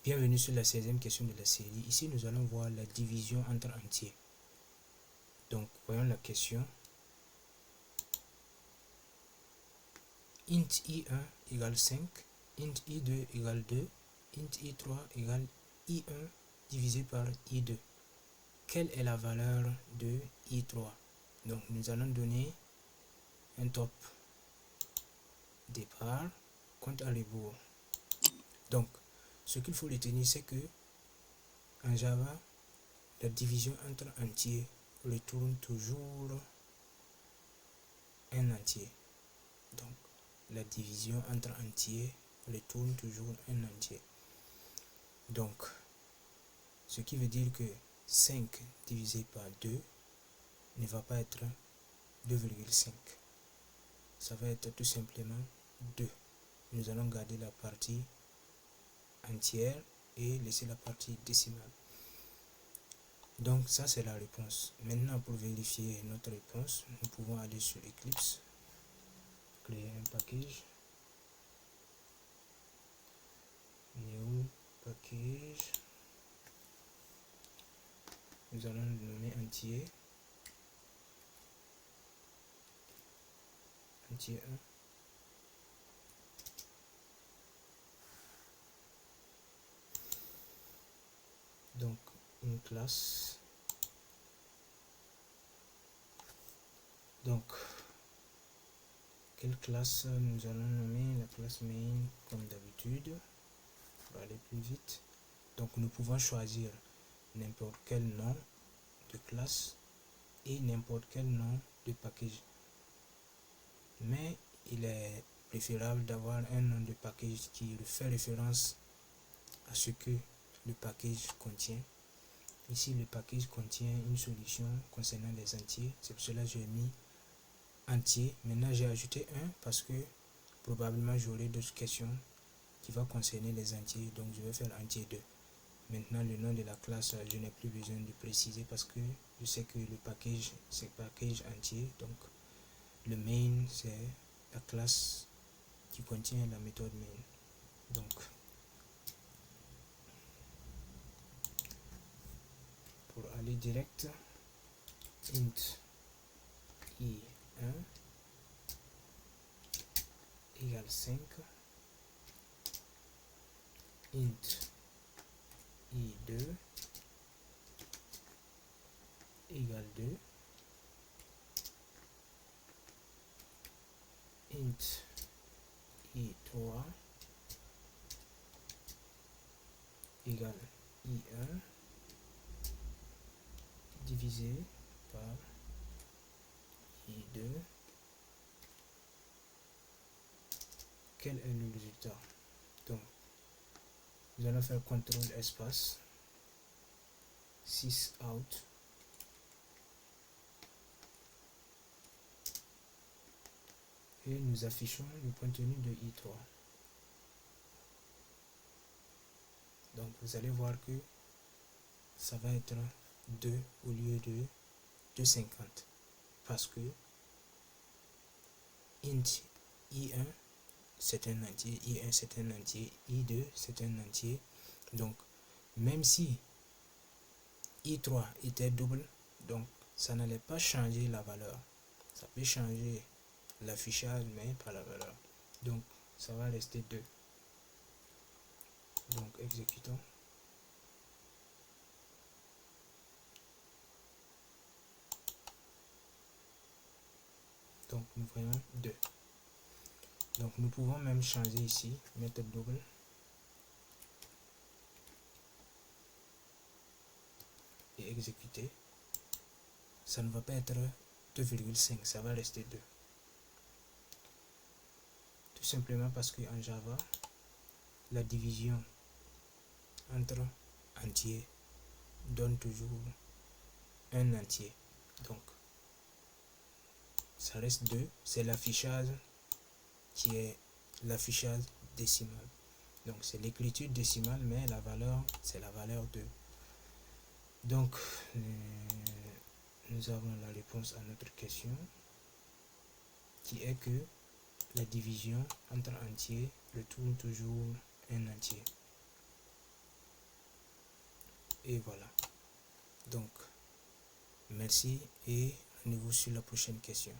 Bienvenue sur la 16e question de la série. Ici, nous allons voir la division entre entiers. Donc, voyons la question. Int i1 égale 5, int i2 égale 2, int i3 égale i1 divisé par i2. Quelle est la valeur de i3? Donc, nous allons donner un top départ, compte à rebours. Donc, ce qu'il faut retenir, c'est que en Java, la division entre entiers retourne toujours un entier. Donc, la division entre entiers retourne toujours un entier. Donc, ce qui veut dire que 5 divisé par 2 ne va pas être 2,5. Ça va être tout simplement 2. Nous allons garder la partie entière et laisser la partie décimale. Donc ça c'est la réponse. Maintenant, pour vérifier notre réponse, nous pouvons aller sur Eclipse, créer un package, new package, nous allons le nommer entier 1. Donc une classe. Donc quelle classe nous allons nommer? La classe main comme d'habitude pour aller plus vite. Donc nous pouvons choisir n'importe quel nom de classe et n'importe quel nom de package, mais il est préférable d'avoir un nom de package qui fait référence à ce que le package contient. Ici le package contient une solution concernant les entiers, c'est pour cela que j'ai mis entier. Maintenant j'ai ajouté un parce que probablement j'aurai d'autres questions qui vont concerner les entiers, donc je vais faire entier 2. Maintenant le nom de la classe, je n'ai plus besoin de préciser parce que je sais que le package c'est package entier. Donc le main c'est la classe qui contient la méthode main. Donc pour aller direct, int i1 égale 5, int i2 égale 2, int i3 égale i1 divisé par i2. Quel est le résultat? Donc nous allons faire CTRL espace 6 out, et nous affichons le contenu de i3. Donc vous allez voir que ça va être 2 au lieu de 2,50 parce que int i1 c'est un entier, i1 c'est un entier, i2 c'est un entier. Donc même si i3 était double, donc ça n'allait pas changer la valeur. Ça peut changer l'affichage mais pas la valeur. Donc ça va rester 2. Donc exécutons. Donc nous voyons 2. Donc nous pouvons même changer ici, mettre double et exécuter. Ça ne va pas être 2,5, ça va rester 2. Tout simplement parce que en Java, la division entre entiers donne toujours un entier. Donc ça reste 2, c'est l'affichage qui est l'affichage décimal. Donc c'est l'écriture décimale, mais la valeur c'est la valeur 2. Donc nous avons la réponse à notre question qui est que la division entre entiers retourne toujours un entier. et voilà. Donc merci et rendez-vous sur la prochaine question.